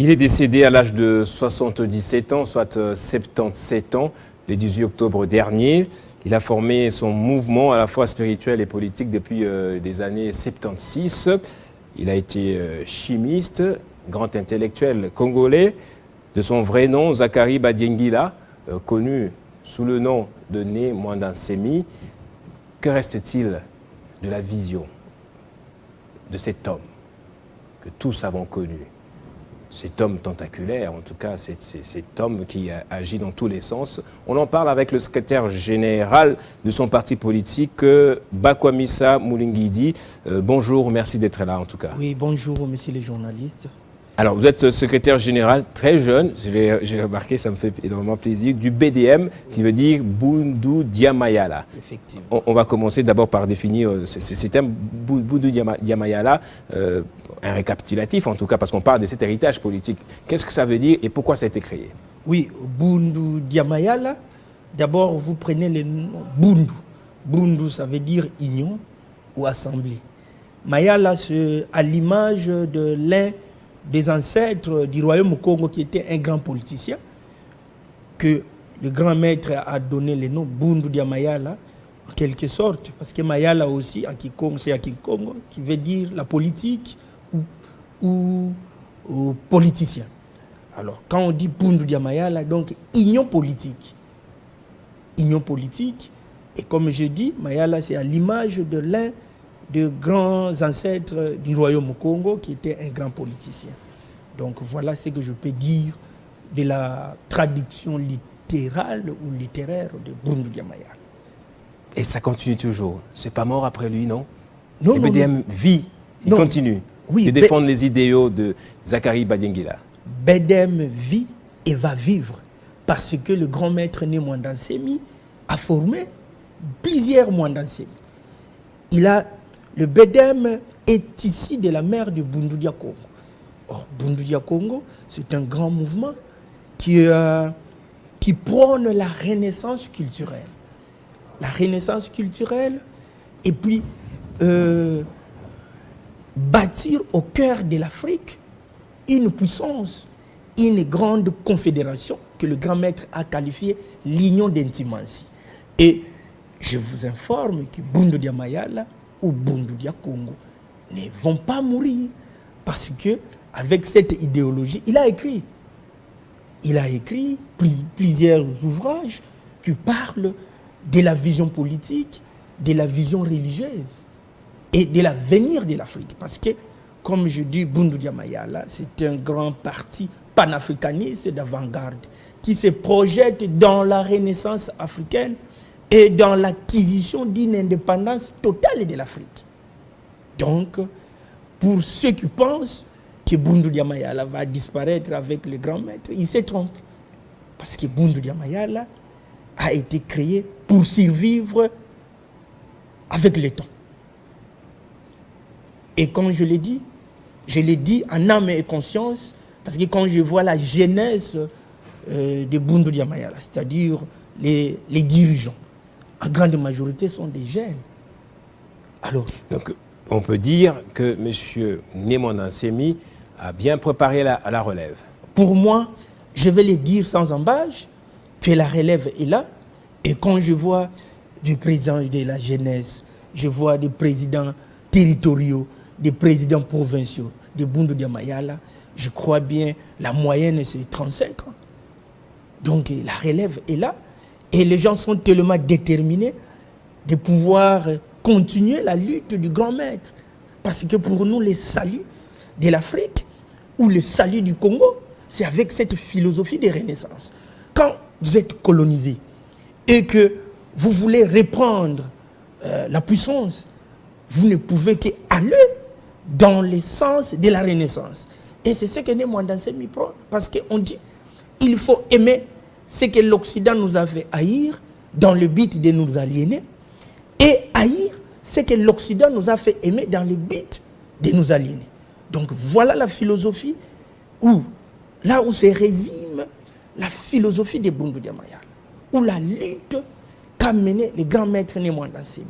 Il est décédé à l'âge de 77 ans, soit 77 ans, le 18 octobre dernier. Il a formé son mouvement à la fois spirituel et politique depuis les années 76. Il a été chimiste, grand intellectuel congolais. De son vrai nom, Zakari Badiengila, connu sous le nom de Né Mwandansemi. Que reste-t-il de la vision de cet homme que tous avons connu? Cet homme tentaculaire, en tout cas, cet homme qui agit dans tous les sens. On en parle avec le secrétaire général de son parti politique, Bakwamissa Moulinguidi. Bonjour, merci d'être là en tout cas. Oui, bonjour, messieurs les journalistes. Alors, vous êtes secrétaire général très jeune, j'ai remarqué, ça me fait énormément plaisir, du BDM, qui veut dire Bundu Diamayala. Effectivement. On va commencer d'abord par définir ce terme, Bundu Diamayala, un récapitulatif en tout cas, parce qu'on parle de cet héritage politique. Qu'est-ce que ça veut dire et pourquoi ça a été créé? Oui, Bundu Diamayala, d'abord vous prenez le nom Bundu. Bundu, ça veut dire union ou assemblée. Mayala, c'est à l'image de l'un des ancêtres du royaume au Congo qui était un grand politicien, que le grand maître a donné le nom Bundu Dia Mayala, en quelque sorte, parce que Mayala aussi, en Kikongo, c'est à Kikongo, qui veut dire la politique ou politicien. Alors, quand on dit Bundu Dia Mayala, donc union politique. Union politique, et comme je dis, Mayala, c'est à l'image de l'un de grands ancêtres du royaume au Congo qui était un grand politicien. Donc voilà ce que je peux dire de la traduction littérale ou littéraire de Bundu Dia Mayala. Et ça continue toujours. C'est pas mort après lui, non? Non, le non, BDM non. vit, il Non. continue Oui, de défendre les idéaux de Zakari Badiengila. BDM vit et va vivre parce que le grand maître Né Mwandansemi a formé plusieurs Mwandansemi. Le BDM est ici de la mère de Bundu Dia Congo. Or, Bundu Dia Congo, c'est un grand mouvement qui prône la renaissance culturelle. La renaissance culturelle, et puis bâtir au cœur de l'Afrique une puissance, une grande confédération que le grand maître a qualifiée l'Union d'Intimancy. Et je vous informe que Bundu Dia Mayala ou Bundu Dia Congo ne vont pas mourir parce que avec cette idéologie, il a écrit plusieurs ouvrages qui parlent de la vision politique, de la vision religieuse et de l'avenir de l'Afrique. Parce que, comme je dis, Bundu Dia Mayala, c'est un grand parti panafricaniste d'avant-garde qui se projette dans la renaissance africaine et dans l'acquisition d'une indépendance totale de l'Afrique. Donc, pour ceux qui pensent que Bundu Dia Mayala va disparaître avec le grand maître, ils se trompent. Parce que Bundu Dia Mayala a été créé pour survivre avec le temps. Et comme je l'ai dit en âme et conscience, parce que quand je vois la jeunesse de Bundu Dia Mayala, c'est-à-dire les dirigeants, en grande majorité sont des jeunes. Alors, donc, on peut dire que M. Né Mwandansemi a bien préparé la relève. Pour moi, je vais le dire sans embâche, que la relève est là. Et quand je vois des présidents de la jeunesse, je vois des présidents territoriaux, des présidents provinciaux de Bundu Dia Mayala, je crois bien la moyenne c'est 35 ans. Donc la relève est là. Et les gens sont tellement déterminés de pouvoir continuer la lutte du grand maître. Parce que pour nous, le salut de l'Afrique ou le salut du Congo, c'est avec cette philosophie de renaissance. Quand vous êtes colonisé et que vous voulez reprendre la puissance, vous ne pouvez qu'aller dans le sens de la renaissance. Et c'est ce que Né Mwandansemi prend. Parce qu'on dit il faut aimer ce que l'Occident nous a fait haïr dans le but de nous aliéner et haïr ce que l'Occident nous a fait aimer dans le but de nous aliéner. Donc voilà la philosophie là où se résume la philosophie de Bundu Dia Mayala, où la lutte qu'a mené le grand maître Né Mwandansemi.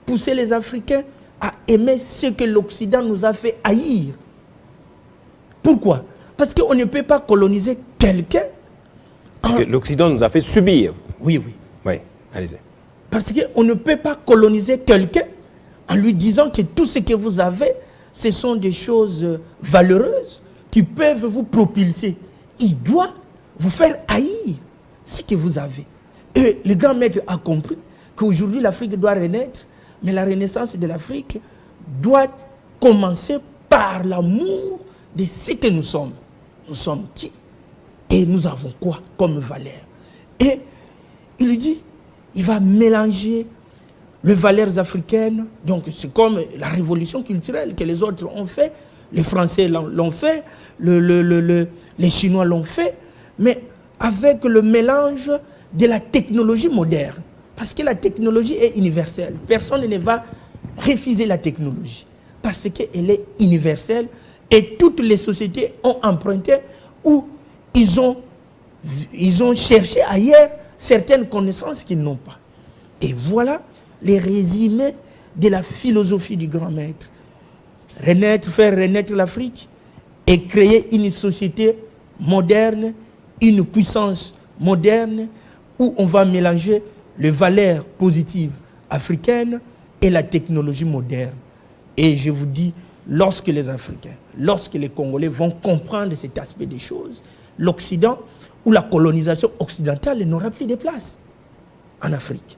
Pousser les Africains à aimer ce que l'Occident nous a fait haïr. Pourquoi? Parce qu'on ne peut pas coloniser quelqu'un. L'Occident nous a fait subir. Oui, oui. Oui, allez-y. Parce qu'on ne peut pas coloniser quelqu'un en lui disant que tout ce que vous avez, ce sont des choses valeureuses qui peuvent vous propulser. Il doit vous faire haïr ce que vous avez. Et le grand maître a compris qu'aujourd'hui l'Afrique doit renaître, mais la renaissance de l'Afrique doit commencer par l'amour de ce que nous sommes. Nous sommes qui? Et nous avons quoi comme valeur? Et il dit, il va mélanger les valeurs africaines. Donc c'est comme la révolution culturelle que les autres ont fait. Les Français l'ont fait, les Chinois l'ont fait, mais avec le mélange de la technologie moderne. Parce que la technologie est universelle. Personne ne va refuser la technologie. Parce qu'elle est universelle et toutes les sociétés ont emprunté ou ils ont cherché ailleurs certaines connaissances qu'ils n'ont pas. Et voilà les résumés de la philosophie du grand maître. Renaître, faire renaître l'Afrique et créer une société moderne, une puissance moderne où on va mélanger les valeurs positives africaines et la technologie moderne. Et je vous dis, lorsque les Africains, lorsque les Congolais vont comprendre cet aspect des choses, l'Occident ou la colonisation occidentale n'aura plus de place en Afrique.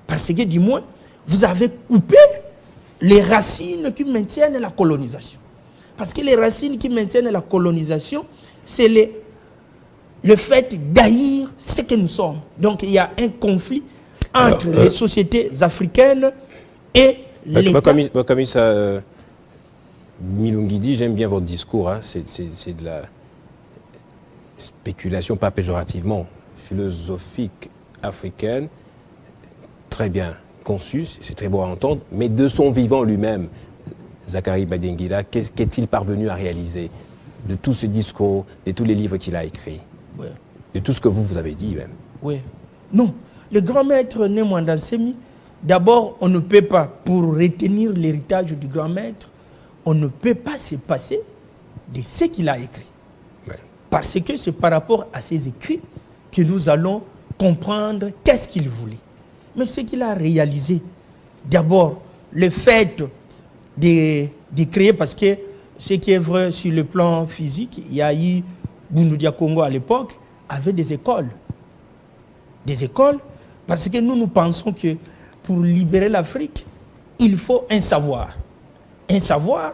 Parce que du moins, vous avez coupé les racines qui maintiennent la colonisation. Parce que les racines qui maintiennent la colonisation, c'est le fait d'haïr ce que nous sommes. Donc il y a un conflit entre les sociétés africaines et l'État. Comme ça, Milungi dit, j'aime bien votre discours, hein, c'est de la spéculation, pas péjorativement, philosophique africaine, très bien conçue, c'est très beau à entendre, mais de son vivant lui-même, Zakari Badingila, qu'est-il parvenu à réaliser de tout ce discours, de tous les livres qu'il a écrits, ouais, de tout ce que vous avez dit même? Oui. Non, le grand maître Némouanda Nsemi, d'abord, on ne peut pas, pour retenir l'héritage du grand maître, on ne peut pas se passer de ce qu'il a écrit. Ouais. Parce que c'est par rapport à ses écrits que nous allons comprendre qu'est-ce qu'il voulait. Mais ce qu'il a réalisé, d'abord, le fait de créer, parce que ce qui est vrai sur le plan physique, il y a eu Bundu Dia Congo à l'époque, avait des écoles. Des écoles, parce que nous pensons que pour libérer l'Afrique, il faut un savoir. Un savoir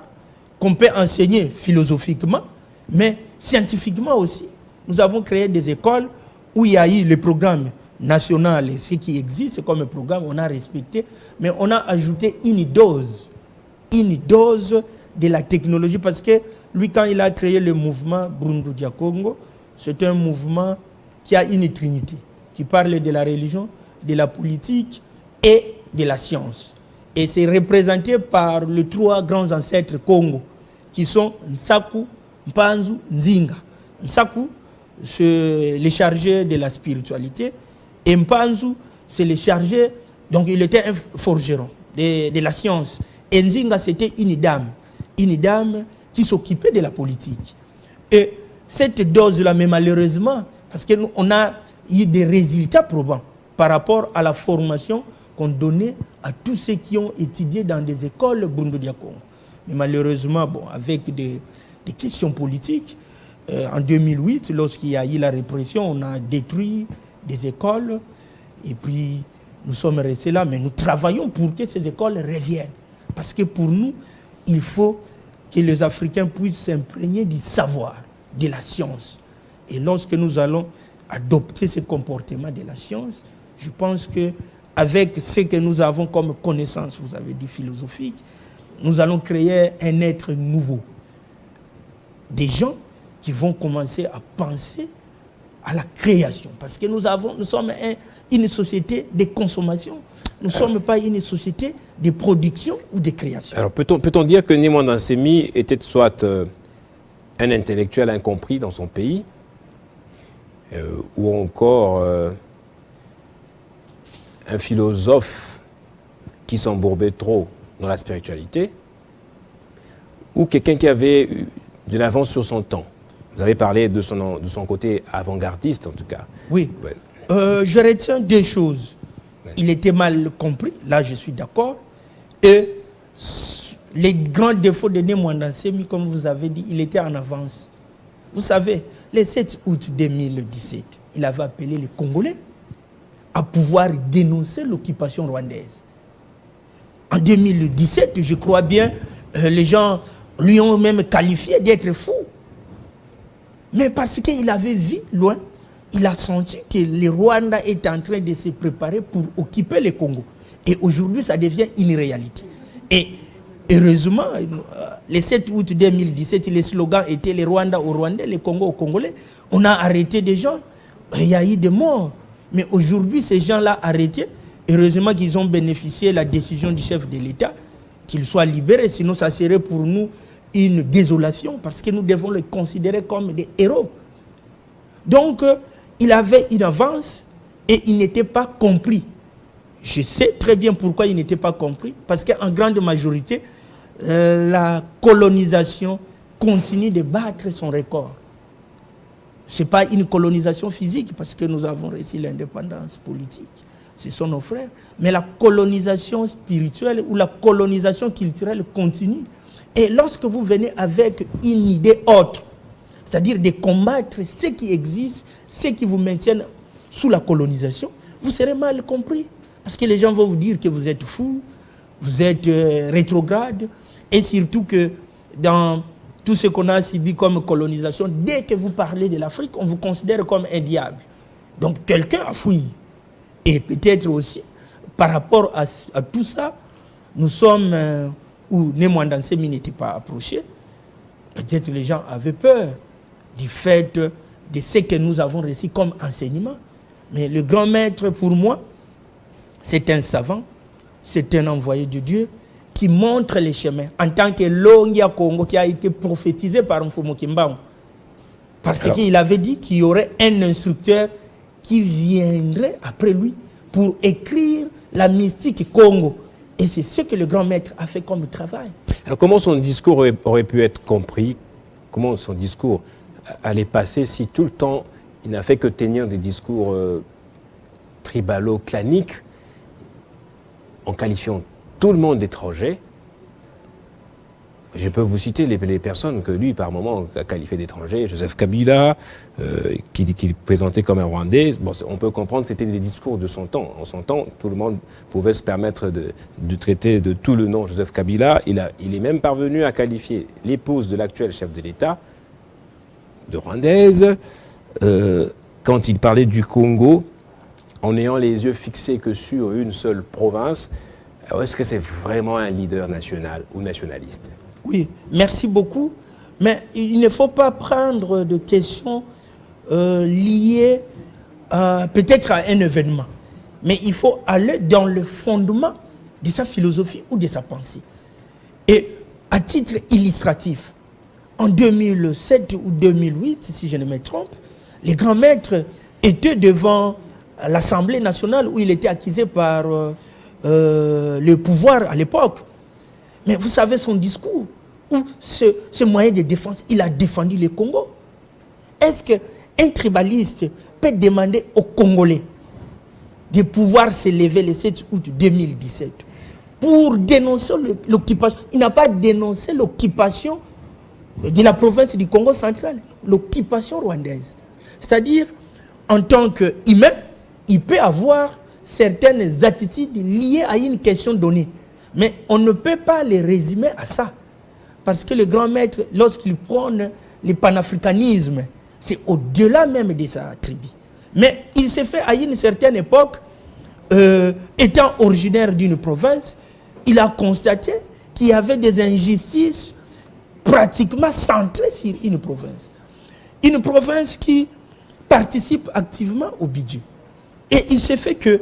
qu'on peut enseigner philosophiquement, mais scientifiquement aussi. Nous avons créé des écoles où il y a eu le programme national et ce qui existe comme programme, on a respecté, mais on a ajouté une dose de la technologie, parce que lui, quand il a créé le mouvement Bundu Dia Congo, c'est un mouvement qui a une trinité, qui parle de la religion, de la politique et de la science. Et c'est représenté par les trois grands ancêtres Congo, qui sont Nsaku, Mpanzu, Nzinga. Nsaku, c'est le chargé de la spiritualité, et Mpanzu, c'est le chargé, donc il était un forgeron de la science. Et Nzinga, c'était une dame qui s'occupait de la politique. Et cette dose-là, mais malheureusement, parce qu'on a eu des résultats probants par rapport à la formation qu'on donnait à tous ceux qui ont étudié dans des écoles Bundu Dia Congo. Mais malheureusement, bon, avec des questions politiques, en 2008, lorsqu'il y a eu la répression, on a détruit des écoles et puis nous sommes restés là, mais nous travaillons pour que ces écoles reviennent. Parce que pour nous, il faut que les Africains puissent s'imprégner du savoir, de la science. Et lorsque nous allons adopter ce comportement de la science, je pense qu'avec ce que nous avons comme connaissance, vous avez dit philosophique, nous allons créer un être nouveau. Des gens qui vont commencer à penser à la création. Parce que nous sommes une société de consommation. Nous ne sommes pas une société de production ou de création. Alors peut-on dire que Némouanda Nsemi était soit un intellectuel incompris dans son pays, ou encore un philosophe qui s'embourbait trop dans la spiritualité, ou quelqu'un qui avait de l'avance sur son temps? Vous avez parlé de son côté avant-gardiste, en tout cas. Oui. Ouais. Je retiens deux choses. Ouais. Il était mal compris, là je suis d'accord. Et les grands défauts de Némouanda Nsemi, comme vous avez dit, il était en avance. Vous savez, le 7 août 2017, il avait appelé les Congolais à pouvoir dénoncer l'occupation rwandaise. En 2017, je crois bien, les gens lui ont même qualifié d'être fou. Mais parce qu'il avait vu loin, il a senti que le Rwanda est en train de se préparer pour occuper le Congo. Et aujourd'hui, ça devient une réalité. Et heureusement, le 7 août 2017, le slogan était le Rwanda aux Rwandais, le Congo aux Congolais. On a arrêté des gens, il y a eu des morts. Mais aujourd'hui, ces gens-là arrêtés, heureusement qu'ils ont bénéficié de la décision du chef de l'État, qu'ils soient libérés, sinon ça serait pour nous une désolation, parce que nous devons les considérer comme des héros. Donc, il avait une avance et il n'était pas compris. Je sais très bien pourquoi il n'était pas compris, parce qu'en grande majorité, la colonisation continue de battre son record. Ce n'est pas une colonisation physique, parce que nous avons réussi l'indépendance politique. Ce sont nos frères. Mais la colonisation spirituelle ou la colonisation culturelle continue. Et lorsque vous venez avec une idée autre, c'est-à-dire de combattre ce qui existe, ce qui vous maintiennent sous la colonisation, vous serez mal compris. Parce que les gens vont vous dire que vous êtes fou, vous êtes rétrograde, et surtout que dans tout ce qu'on a subi comme colonisation, dès que vous parlez de l'Afrique, on vous considère comme un diable. Donc quelqu'un a fouillé. Et peut-être aussi, par rapport à tout ça, nous sommes où Némouanda Nsemi n'était pas approché. Peut-être les gens avaient peur du fait de ce que nous avons reçu comme enseignement. Mais le grand maître, pour moi, c'est un savant, c'est un envoyé de Dieu qui montre les chemins en tant que Longia Congo qui a été prophétisé par Mfumu Kimbangu. Parce qu'il avait dit qu'il y aurait un instructeur qui viendrait après lui pour écrire la mystique Congo. Et c'est ce que le grand maître a fait comme travail. Alors comment son discours aurait pu être compris? Comment son discours allait passer si tout le temps il n'a fait que tenir des discours tribalo-claniques en qualifiant tout le monde d'étranger? Je peux vous citer les personnes que lui, par moment, a qualifiées d'étrangers. Joseph Kabila, qui présentait comme un Rwandais. Bon, on peut comprendre que c'était des discours de son temps. En son temps, tout le monde pouvait se permettre de traiter de tout le nom Joseph Kabila. Il est même parvenu à qualifier l'épouse de l'actuel chef de l'État de Rwandaise. Quand il parlait du Congo, en ayant les yeux fixés que sur une seule province, est-ce que c'est vraiment un leader national ou nationaliste? Oui, merci beaucoup. Mais il ne faut pas prendre de questions liées peut-être à un événement. Mais il faut aller dans le fondement de sa philosophie ou de sa pensée. Et à titre illustratif, en 2007 ou 2008, si je ne me trompe, les grands maîtres étaient devant l'Assemblée nationale où il était accusé par le pouvoir à l'époque. Mais vous savez son discours, ou ce moyen de défense, il a défendu le Congo. Est-ce qu'un tribaliste peut demander aux Congolais de pouvoir se lever le 7 août 2017 pour dénoncer l'occupation? Il n'a pas dénoncé l'occupation de la province du Congo central, l'occupation rwandaise. C'est-à-dire, en tant qu'humain, il peut avoir certaines attitudes liées à une question donnée. Mais on ne peut pas les résumer à ça. Parce que le grand maître, lorsqu'il prône le panafricanisme, c'est au-delà même de sa tribu. Mais il s'est fait à une certaine époque, étant originaire d'une province, il a constaté qu'il y avait des injustices pratiquement centrées sur une province. Une province qui participe activement au budget. Et il s'est fait que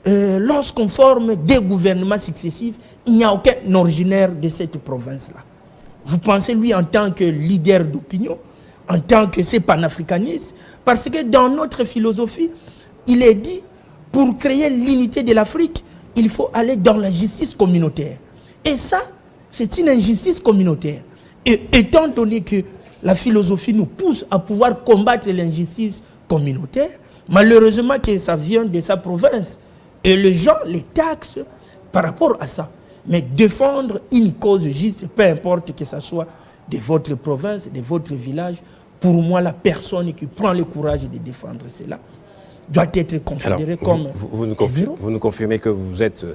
lorsqu'on forme des gouvernements successifs, il n'y a aucun originaire de cette province-là. Vous pensez, lui, en tant que leader d'opinion, en tant que c'est panafricaniste, parce que dans notre philosophie, il est dit, pour créer l'unité de l'Afrique, il faut aller dans la justice communautaire. Et ça, c'est une injustice communautaire. Et étant donné que la philosophie nous pousse à pouvoir combattre l'injustice communautaire. Malheureusement que ça vient de sa province. Et les gens les taxent par rapport à ça. Mais défendre une cause juste, peu importe que ce soit de votre province, de votre village, pour moi, la personne qui prend le courage de défendre cela doit être considérée comme... Vous nous confirmez que vous êtes,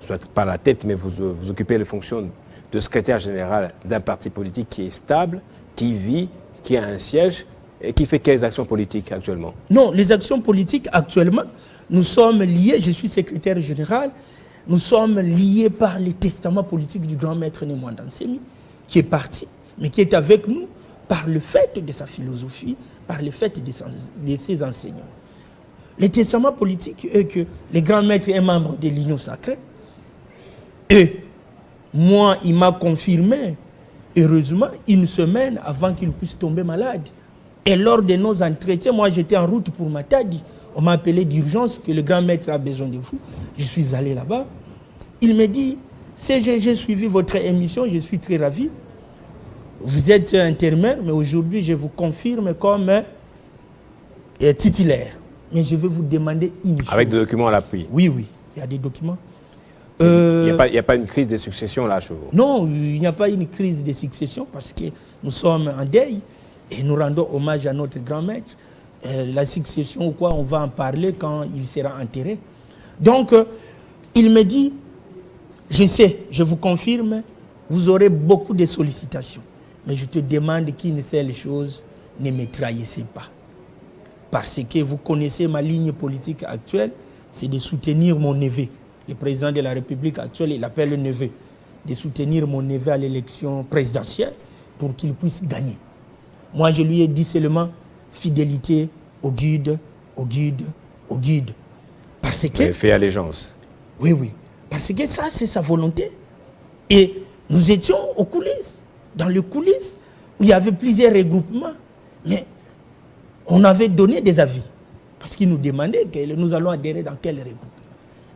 soit pas la tête, mais vous occupez les fonctions de secrétaire général d'un parti politique qui est stable, qui vit, qui a un siège et qui fait quelles actions politiques actuellement? Non, les actions politiques actuellement, nous sommes liés, je suis secrétaire général, nous sommes liés par les testaments politiques du grand maître Némoine Nsemi, qui est parti, mais qui est avec nous par le fait de sa philosophie, par le fait de ses enseignements. Les testaments politiques est que le grand maître est membre de l'Union sacrée. Et moi, il m'a confirmé, heureusement, une semaine avant qu'il puisse tomber malade. Et lors de nos entretiens, moi j'étais en route pour Matadi. On m'a appelé d'urgence que le grand maître a besoin de vous. Je suis allé là-bas. Il me dit, j'ai suivi votre émission, je suis très ravi. Vous êtes intérimaire, mais aujourd'hui je vous confirme comme titulaire. Mais je vais vous demander une chose. Avec des documents à l'appui? Oui, oui, il y a des documents. Il n'y a pas une crise de succession là chez vous? Non, il n'y a pas une crise de succession parce que nous sommes en deuil et nous rendons hommage à notre grand maître. La succession ou quoi, on va en parler quand il sera enterré. Donc, il me dit, je sais, je vous confirme, vous aurez beaucoup de sollicitations. Mais je te demande qu'une seule chose, ne me trahissez pas. Parce que vous connaissez ma ligne politique actuelle, c'est de soutenir mon neveu. Le président de la République actuelle, il appelle le neveu. De soutenir mon neveu à l'élection présidentielle pour qu'il puisse gagner. Moi, je lui ai dit seulement fidélité au guide, au guide, au guide. Parce que... Il fait allégeance. Oui, oui. Parce que ça, c'est sa volonté. Et nous étions aux coulisses. Dans les coulisses, où il y avait plusieurs regroupements. Mais on avait donné des avis. Parce qu'il nous demandait que nous allons adhérer dans quel regroupement.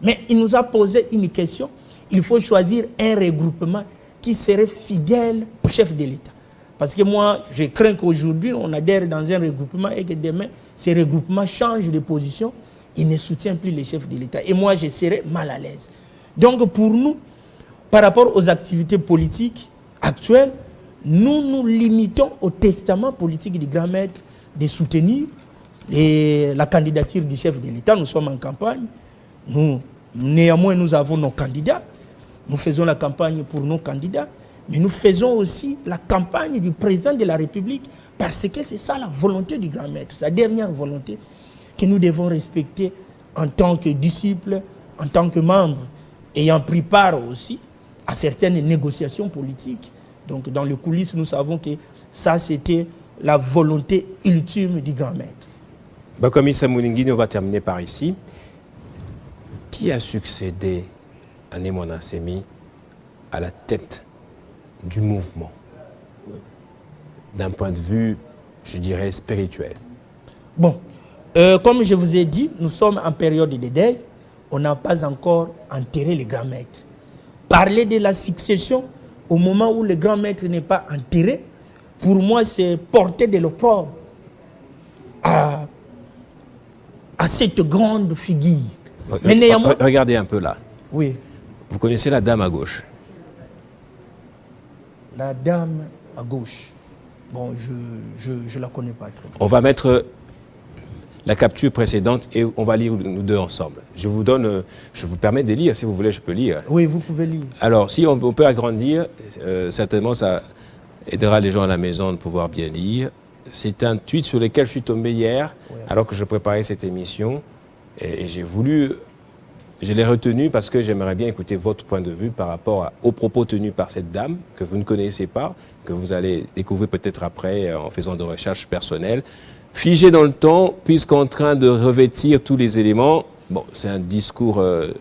Mais il nous a posé une question. Il faut choisir un regroupement qui serait fidèle au chef de l'État. Parce que moi, je crains qu'aujourd'hui, on adhère dans un regroupement et que demain, ces regroupements changent de position. Ils ne soutiennent plus les chefs de l'État. Et moi, je serais mal à l'aise. Donc, pour nous, par rapport aux activités politiques actuelles, nous nous limitons au testament politique du grand maître de soutenir la candidature du chef de l'État. Nous sommes en campagne. Néanmoins, nous avons nos candidats. Nous faisons la campagne pour nos candidats. Mais nous faisons aussi la campagne du président de la République parce que c'est ça la volonté du grand maître, sa dernière volonté que nous devons respecter en tant que disciples, en tant que membres, ayant pris part aussi à certaines négociations politiques. Donc dans les coulisses, nous savons que ça c'était la volonté ultime du grand maître. Bakomi Samoulinguine, on va terminer par ici. Qui a succédé à Némoine Nsemi à la tête du mouvement, d'un point de vue, je dirais, spirituel? Bon, comme je vous ai dit, nous sommes en période de deuil. On n'a pas encore enterré le grand maître. Parler de la succession au moment où le grand maître n'est pas enterré, pour moi, c'est porter de l'opprobre à cette grande figure. Mais néanmoins... Regardez un peu là. Oui. Vous connaissez la dame à gauche? La dame à gauche. Bon, je la connais pas très bien. On va mettre la capture précédente et on va lire nous deux ensemble. Je vous donne, je vous permets de lire, si vous voulez, je peux lire. Oui, vous pouvez lire. Alors, si on peut agrandir, certainement ça aidera les gens à la maison de pouvoir bien lire. C'est un tweet sur lequel je suis tombé hier, alors que je préparais cette émission, et je l'ai retenu parce que j'aimerais bien écouter votre point de vue par rapport aux propos tenus par cette dame que vous ne connaissez pas, que vous allez découvrir peut-être après en faisant des recherches personnelles. Figé dans le temps, puisqu'en train de revêtir tous les éléments, bon, c'est un discours que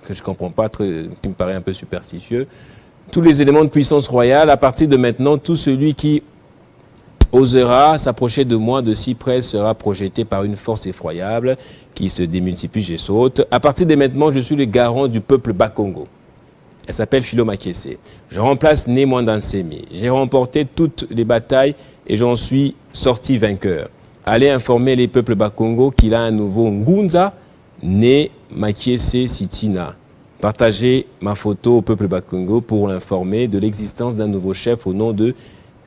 je ne comprends pas, qui me paraît un peu superstitieux, tous les éléments de puissance royale, à partir de maintenant, tout celui qui osera s'approcher de moi de si près sera projeté par une force effroyable qui se démultiplie et saute. À partir de maintenant, je suis le garant du peuple Bakongo. Elle s'appelle Philo Makese. Je remplace Némoine Dansemi. J'ai remporté toutes les batailles et j'en suis sorti vainqueur. Allez informer les peuples Bakongo qu'il a un nouveau Ngunza, né Makese Sitina. Partagez ma photo au peuple Bakongo pour l'informer de l'existence d'un nouveau chef au nom de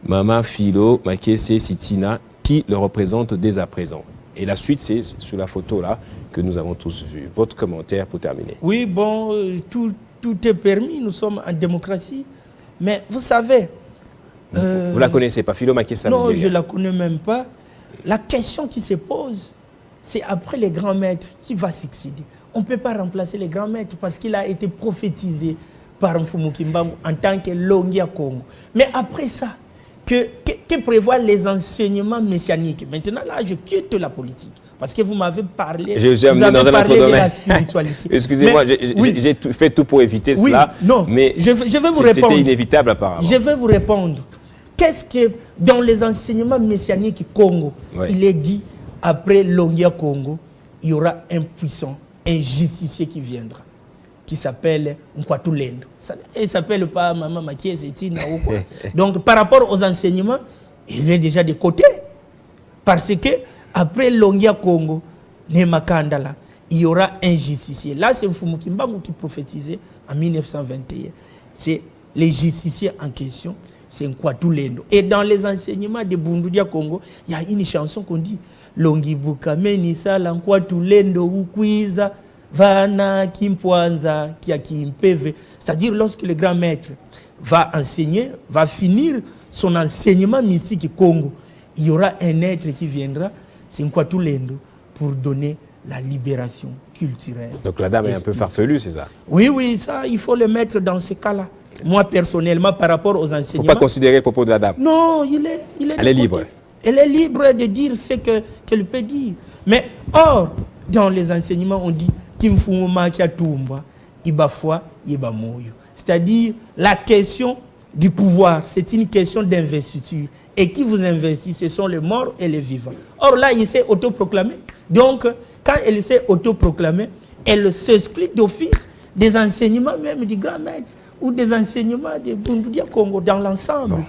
Mama Philo Makese Sitina, qui le représente dès à présent. Et la suite, c'est sur la photo là que nous avons tous vu. Votre commentaire pour terminer. Oui, bon, tout est permis, nous sommes en démocratie. Mais vous savez... Vous ne la connaissez pas, Philo Makese? Non, je ne la connais même pas. La question qui se pose, c'est après les grands maîtres, qui va succéder? On ne peut pas remplacer les grands maîtres parce qu'il a été prophétisé par Mfumu Kimbangu en tant que Longia Congo. Mais après ça, que prévoient les enseignements messianiques? Maintenant, là, je quitte la politique. Parce que vous m'avez parlé, de la spiritualité. Excusez-moi, j'ai fait tout pour éviter cela. Non, mais je vais vous répondre. C'était inévitable apparemment. Je vais vous répondre. Qu'est-ce que, dans les enseignements messianiques Congo, il est dit, après Longia Congo, il y aura un puissant, un justicier qui viendra, qui s'appelle Nkwatulendo. Il ne s'appelle pas Mama Makese Sitina ou quoi. Donc, par rapport aux enseignements, il est déjà de côté. Parce que, après Longia Congo, Nemakandala, il y aura un justicier. Là, c'est Mfumu Kimbangu qui prophétisait en 1921. C'est les justiciers en question, c'est Nkwatulendo. Et dans les enseignements de Bundudia Congo, il y a une chanson qu'on dit Longibuka Menisala Nkwatulendo Ukwiza Vana Kimpwanza Kia Kimpeve. C'est-à-dire, lorsque le grand maître va enseigner, va finir son enseignement mystique Congo, il y aura un être qui viendra, c'est Nkwatulendo, pour donner la libération culturelle. Donc la dame est un peu farfelue, c'est ça? Oui, ça, il faut le mettre dans ce cas-là. Moi, personnellement, par rapport aux enseignements... Il ne faut pas considérer le propos de la dame. Non, elle est libre. Elle est libre de dire ce qu'elle peut dire. Mais, or, dans les enseignements, on dit Kimfuma Kiatumba, Ibafwa, Ibamoyo. C'est-à-dire, la question du pouvoir, c'est une question d'investiture. Et qui vous investit, ce sont les morts et les vivants. Or là, il s'est autoproclamé. Donc, quand elle s'est autoproclamée, elle s'exclut d'office des enseignements même du grand maître ou des enseignements de Bundudia Congo dans l'ensemble. Bon,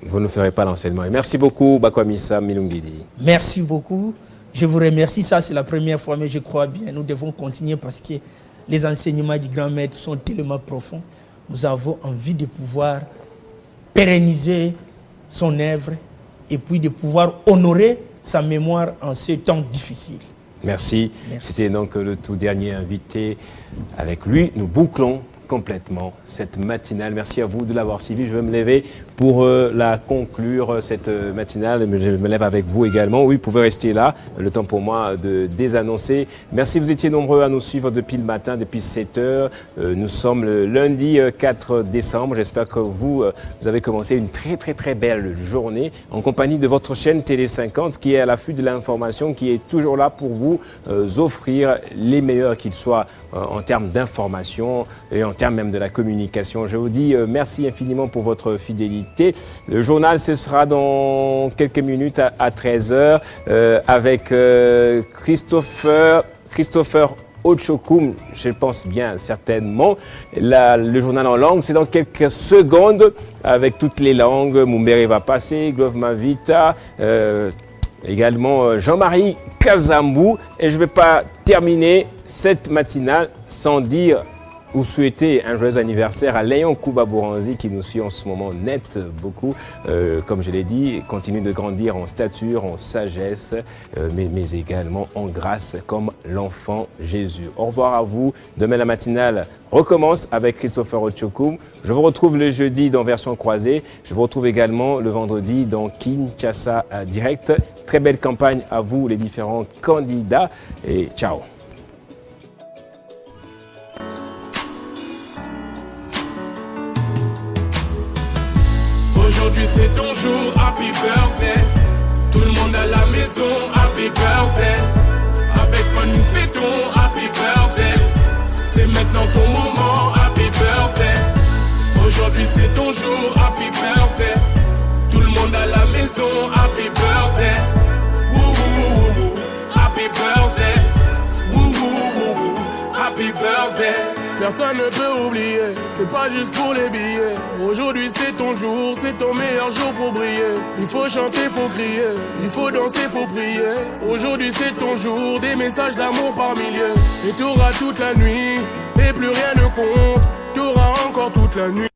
vous ne ferez pas l'enseignement. Merci beaucoup, Bakwamissa Milungidi. Merci beaucoup. Je vous remercie. Ça, c'est la première fois, mais je crois bien. Nous devons continuer parce que les enseignements du grand maître sont tellement profonds. Nous avons envie de pouvoir pérenniser son œuvre et puis de pouvoir honorer sa mémoire en ce temps difficile. Merci. C'était donc le tout dernier invité. Avec lui, nous bouclons complètement cette matinale. Merci à vous de l'avoir suivi. Je vais me lever pour la conclure, cette matinale. Je me lève avec vous également. Oui, vous pouvez rester là. Le temps pour moi de désannoncer. Merci, vous étiez nombreux à nous suivre depuis le matin, depuis 7 heures. Nous sommes le lundi 4 décembre. J'espère que vous avez commencé une très belle journée en compagnie de votre chaîne Télé 50 qui est à l'affût de l'information, qui est toujours là pour vous offrir les meilleurs qu'ils soient en termes d'information et en termes même de la communication. Je vous dis merci infiniment pour votre fidélité. Le journal, ce sera dans quelques minutes à 13h avec Christopher Ochokum, je pense bien certainement. Le journal en langue, c'est dans quelques secondes avec toutes les langues. Mumbere va passer, Glove Mavita, également Jean-Marie Kazambou. Et je ne vais pas terminer cette matinale sans dire ou souhaiter un joyeux anniversaire à Léon Kouba-Bouranzi qui nous suit en ce moment net beaucoup. Comme je l'ai dit, continue de grandir en stature, en sagesse, mais également en grâce comme l'enfant Jésus. Au revoir à vous. Demain, la matinale recommence avec Christopher Ochokum. Je vous retrouve le jeudi dans Version Croisée. Je vous retrouve également le vendredi dans Kinshasa Direct. Très belle campagne à vous, les différents candidats. Et ciao. Aujourd'hui c'est ton jour, happy birthday. Tout le monde à la maison, happy birthday. Avec moi nous fêtons, happy birthday. C'est maintenant ton moment, happy birthday. Aujourd'hui c'est ton jour, happy birthday. Tout le monde à la maison, happy birthday. Woo woo woo woo, happy birthday. Woo woo woo woo, happy birthday. personne ne peut oublier. C'est pas juste pour les billets. Aujourd'hui c'est ton jour, c'est ton meilleur jour pour briller. Il faut chanter, faut crier, il faut danser, faut prier. Aujourd'hui c'est ton jour, des messages d'amour par milliers. Et t'auras toute la nuit, et plus rien ne compte. T'auras encore toute la nuit.